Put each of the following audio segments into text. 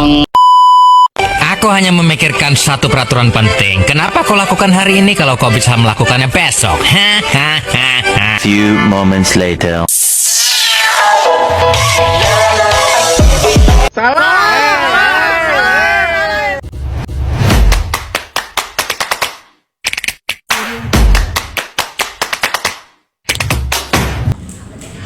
Aku hanya memikirkan satu peraturan penting. Kenapa kau lakukan hari ini kalau kau bisa melakukannya besok? Few moments later.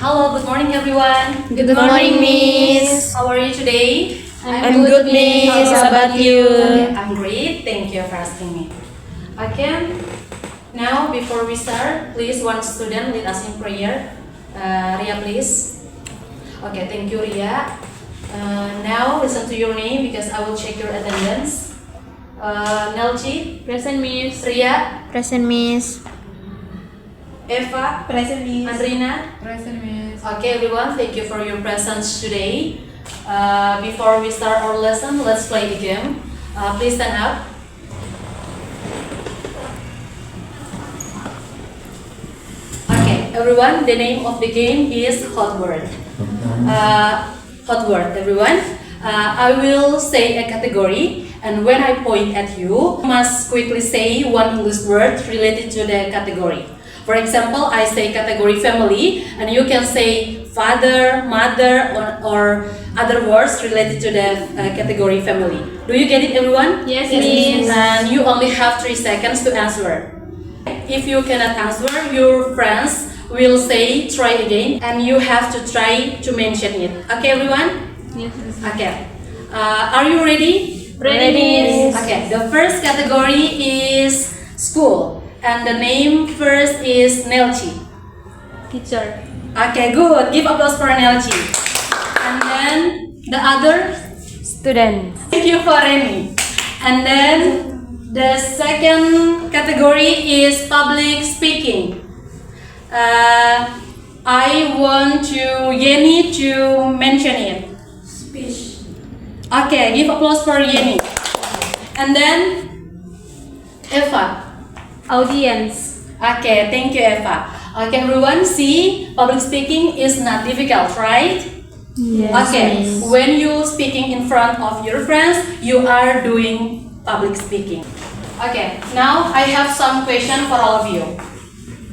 Hello, good morning everyone. Good morning, Miss. How are you today? I'm good, Miss. How about you? Okay, I'm great. Thank you for asking me. Okay. Now, before we start, please one student lead us in prayer. Ria, please. Okay, thank you, Ria. Now, listen to your name because I will check your attendance. Nelci, Present, Miss. Ria, Present, Miss. Eva, Present, Miss. Andrina. Present, Miss. Okay, everyone, thank you for your presence today. Before we start our lesson, let's play the game. Please stand up. Okay, everyone, the name of the game is Hot Word. Hot Word, everyone. I will say a category, and when I point at you, you must quickly say one English word related to the category. For example, I say category family, and you can say father, mother, or other words related to the category family. Do you get it, everyone? Yes, Miss. And you only have 3 seconds to answer. If you cannot answer, your friends will say try again, and you have to try to mention it. Okay, everyone? Yes, Miss. Okay. Are you ready? Ready, Miss. Okay. The first category is school. And the name first is Nelci. Teacher. Okay, good. Give applause for Nelci. And then the other, Student. thank you for Remy. And then the second category is public speaking. I want Yeni to mention it. Speech. Okay, give applause for Yeni. And then Eva. Audience. Okay, thank you, Eva. Okay, everyone, see, public speaking is not difficult, right? Yes. Okay, when you speaking in front of your friends, you are doing public speaking. Okay, now I have some question for all of you.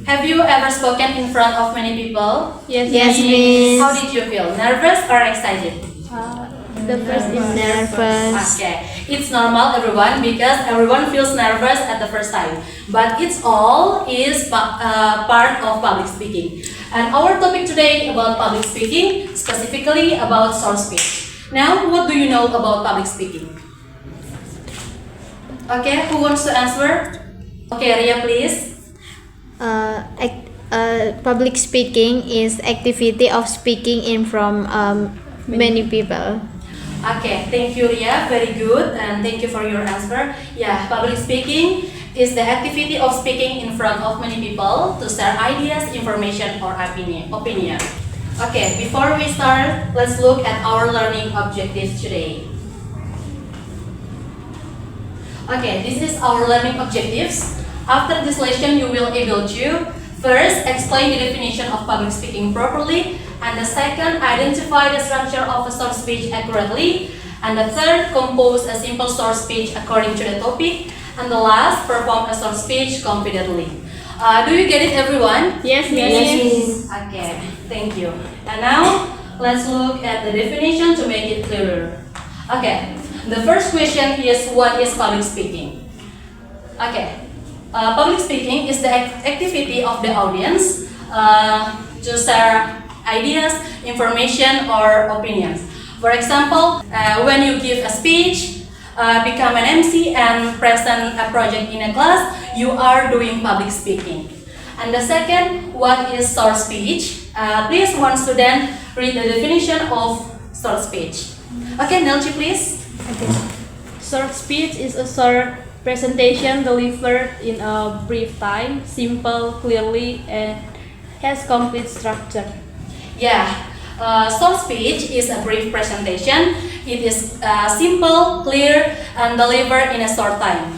Have you ever spoken in front of many people? Yes, Yes, Miss. How did you feel? Nervous or excited? The first is Nervous. Okay, it's normal, everyone, because everyone feels nervous at the first time. But it's all is part of public speaking. And our topic today about public speaking, specifically about short speech. Now, what do you know about public speaking? Okay, who wants to answer? Okay, Ria, please. Public speaking is activity of speaking in front many people. Okay, thank you, Ria. Very good, and thank you for your answer. Yeah, public speaking is the activity of speaking in front of many people to share ideas, information, or opinion. Okay, before we start, let's look at our learning objectives today. Okay, this is our learning objectives. After this lesson, you will able to first explain the definition of public speaking properly, and the second, identify the structure of a short speech accurately, and the third, compose a simple short speech according to the topic, and the last, perform a short speech confidently. Do you get it, everyone? Yes, Miss. Okay, thank you. And now, let's look at the definition to make it clearer. Okay, the first question is, what is public speaking? Okay, public speaking is the activity of the audience to share ideas, information, or opinions. For example, when you give a speech, become an MC, and present a project in a class, you are doing public speaking. And the second, what is short speech? Please, one student read the definition of short speech. Okay, Nelci, please. Short speech is a short presentation delivered in a brief time, simple, clearly, and has complete structure. Yeah, short speech is a brief presentation. It is simple, clear, and delivered in a short time.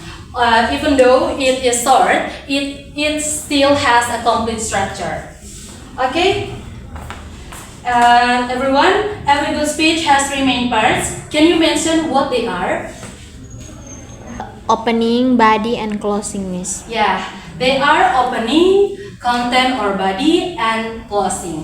Even though it is short, it still has a complete structure. Okay? Everyone, every good speech has three main parts. Can you mention what they are? Opening, body, and closing, Miss. Yeah, they are opening, content or body, and closing.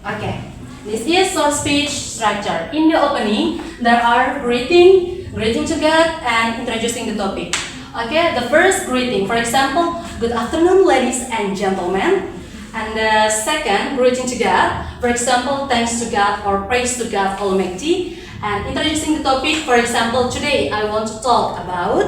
Okay, this is short speech structure. In the opening, there are greeting to God, and introducing the topic. Okay, the first greeting, for example, good afternoon, ladies and gentlemen. And the second, greeting to God, for example, thanks to God or praise to God Almighty. And introducing the topic, for example, today I want to talk about.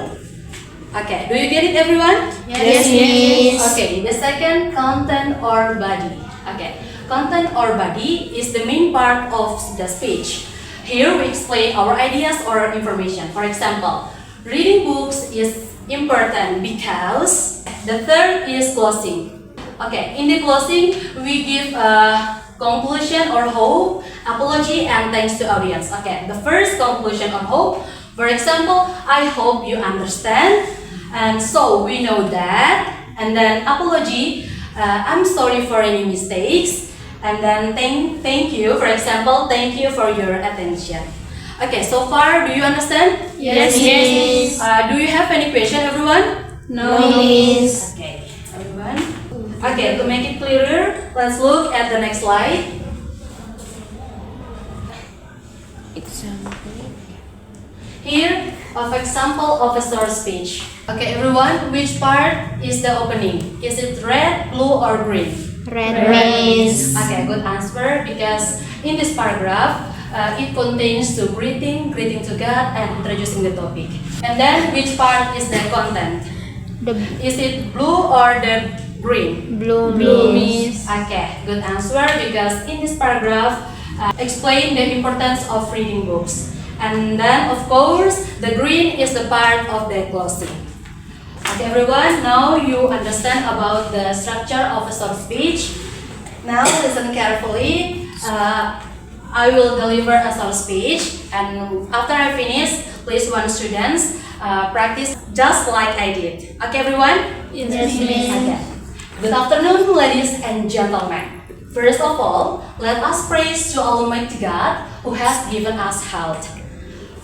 Okay, do you get it, everyone? Yes, Miss. Okay, the second, content or body. Okay, content or body is the main part of the speech. Here we explain our ideas or information. For example, reading books is important because the third is closing. Okay, in the closing, we give a conclusion or hope, apology, and thanks to audience. Okay, the first conclusion or hope, for example, I hope you understand, and so we know that. And then apology, I'm sorry for any mistakes. And then thank you, for example, thank you for your attention. Okay, so far, do you understand? Yes, Miss. Do you have any question, everyone? No, Miss. Okay, everyone. Okay, to make it clearer, let's look at the next slide. Here, of example of a short speech. Okay, everyone, which part is the opening? Is it red, blue, or green? Red, Miss. Okay, good answer, because in this paragraph, it contains the greeting to God, and introducing the topic. And then, which part is the content? The Is it blue or the green? blue, Miss. Okay, good answer, because in this paragraph, explain the importance of reading books. And then, of course, the green is the part of the closing. Okay, everyone, now you understand about the structure of a short speech. Now, listen carefully. I will deliver a short speech, and after I finish, please one students practice just like I did. Okay, everyone? Yes, Miss. Okay. Good afternoon, ladies and gentlemen. First of all, let us praise to Almighty God who has given us health.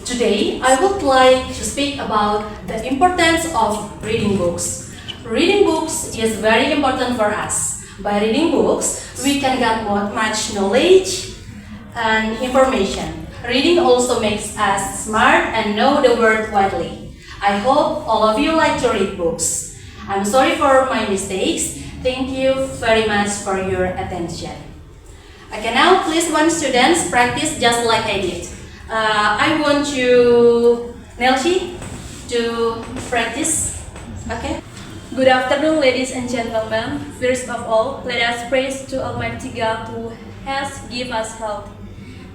Today, I would like to speak about the importance of reading books. Reading books is very important for us. By reading books, we can get much knowledge and information. Reading also makes us smart and know the world widely. I hope all of you like to read books. I'm sorry for my mistakes. Thank you very much for your attention. Okay, now please one students practice just like I did. I want you, Nelshi, to practice. Okay? Good afternoon, ladies and gentlemen. First of all, let us praise to Almighty God who has given us health.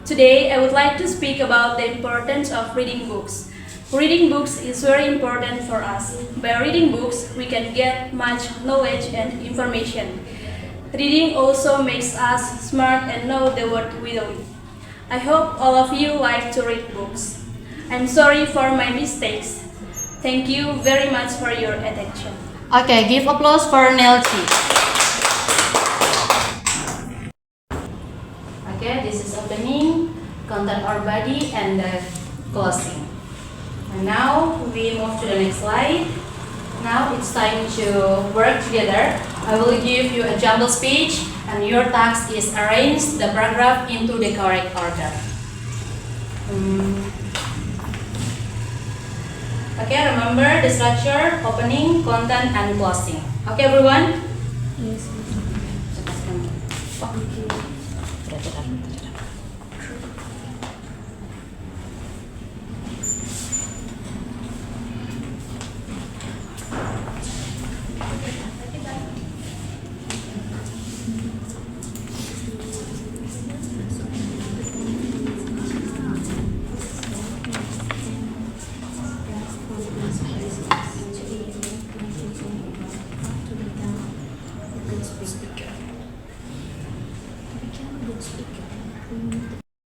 Today, I would like to speak about the importance of reading books. Reading books is very important for us. By reading books, we can get much knowledge and information. Reading also makes us smart and know the world widely. I hope all of you like to read books. I'm sorry for my mistakes. Thank you very much for your attention. Okay, give applause for Nelchi. Okay, this is opening, content or body, and the closing. And now we move to the next slide. Now it's time to work together. I will give you a jumble speech, and your task is arrange the paragraph into the correct order. Okay, remember the structure, opening, content, and closing. Okay, everyone? Yes,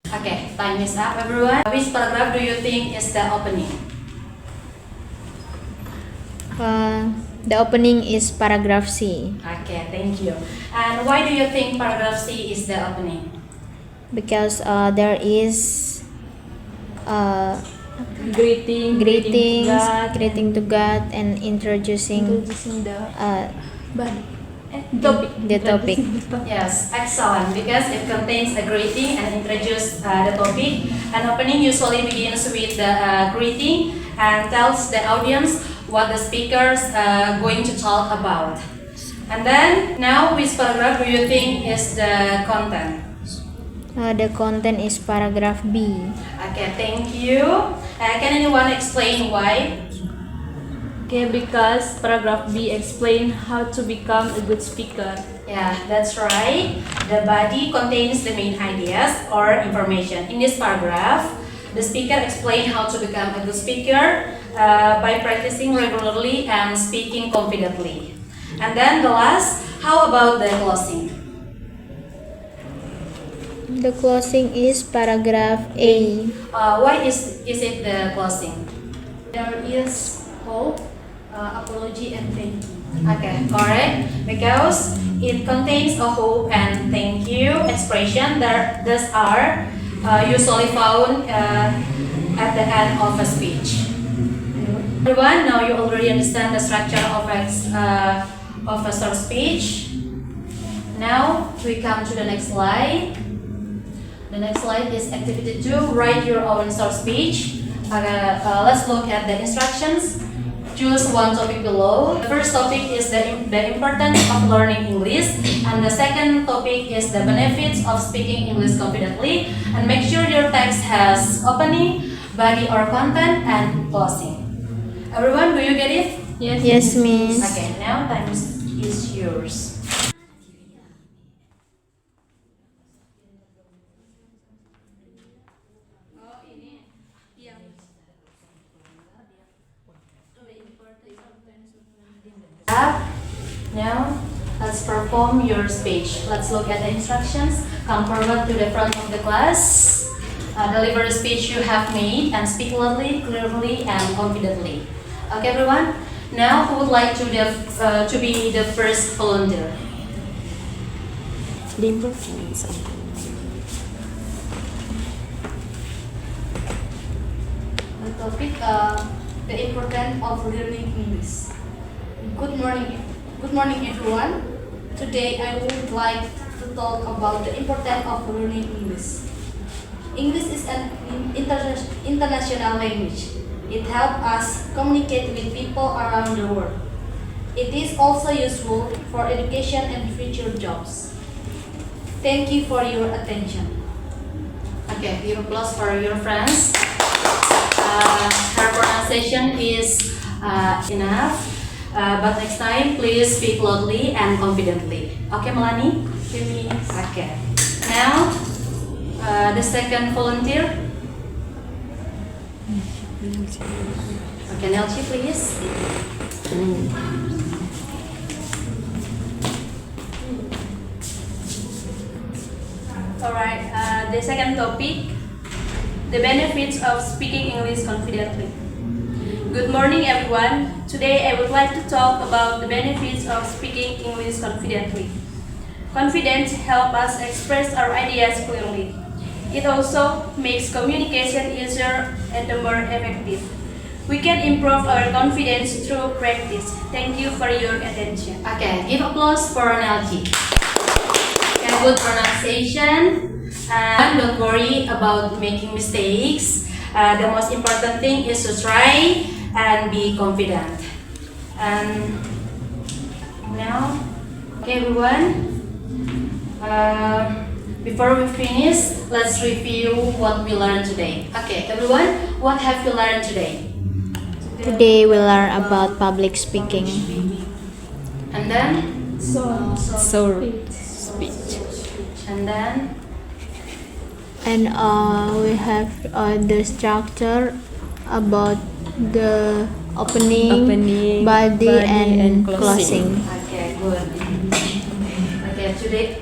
Okay, time is up, everyone. Which paragraph do you think is the opening? The opening is paragraph C. Okay, thank you. And why do you think paragraph C is the opening? because there is Greetings, greeting to God, and introducing the the Topic. topic. Yes, excellent, because it contains a greeting and introduce the topic. An opening usually begins with the greeting and tells the audience what the speakers going to talk about. And then, now which paragraph do you think is the content? The content is paragraph B. Okay, thank you. Can anyone explain why? Okay, because paragraph B explain how to become a good speaker. Yeah, that's right. The body contains the main ideas or information. In this paragraph, the speaker explains how to become a good speaker by practicing regularly and speaking confidently. And then the last, how about the closing? The closing is paragraph A. Why is it the closing? There is hope, apology, and thank you. Okay, correct. Because it contains a hope and thank you expression that these are usually found at the end of a speech. Everyone, now you already understand the structure of a short speech. Now we come to the next slide. The next slide is activity 2. Write your own short speech. Let's look at the instructions. Choose one topic below. The first topic is the importance of learning English, and the second topic is the benefits of speaking English confidently. And make sure your text has opening, body or content, and closing. Everyone, do you get it? Yes, miss. Okay, now time is yours. Now, let's perform your speech. Let's look at the instructions. Come forward to the front of the class. Deliver the speech you have made and speak loudly, clearly, and confidently. Okay, everyone? Now, who would like to be the first volunteer? The topic, the importance of learning English. Good morning everyone. Today I would like to talk about the importance of learning English. English is an international language. It helps us communicate with people around the world. It is also useful for education and future jobs. Thank you for your attention. Okay, give applause for your friends. Her pronunciation is enough, but next time please speak loudly and confidently. Okay, Melanie? Okay. Now, the second volunteer. Okay, Nelchi, please. Alright, the second topic, the benefits of speaking English confidently. Good morning everyone. Today I would like to talk about the benefits of speaking English confidently. Confidence helps us express our ideas clearly. It also makes communication easier and more effective. We can improve our confidence through practice. Thank you for your attention. Okay, give applause for Nelchi. Okay, good pronunciation. And don't worry about making mistakes. The most important thing is to try and be confident. And now, okay everyone, before we finish, let's review what we learned today. Okay everyone, what have you learned today? Today we learn about public speaking. And then? And then? And we have the structure about the opening, body, and closing. Okay, good. Okay, today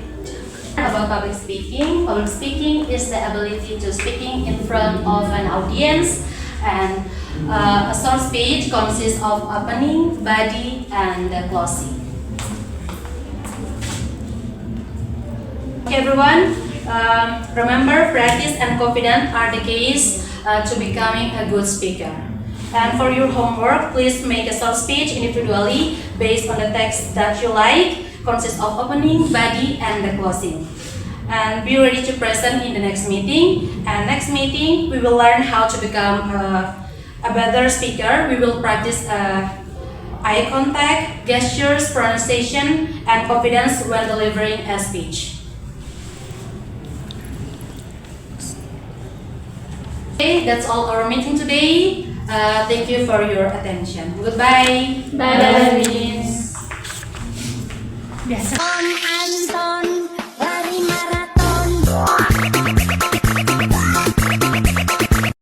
about public speaking. Public speaking is the ability to speaking in front of an audience, and a short speech consists of opening, body, and the closing. Okay, everyone. Remember, practice and confidence are the keys to becoming a good speaker. And for your homework, please make a short speech individually based on the text that you like, consists of opening, body, and the closing. And be ready to present in the next meeting. And next meeting, we will learn how to become a better speaker. We will practice eye contact, gestures, pronunciation, and confidence when delivering a speech. Okay, that's all our meeting today. Thank you for your attention. Goodbye. Bye. Miss. Biasa.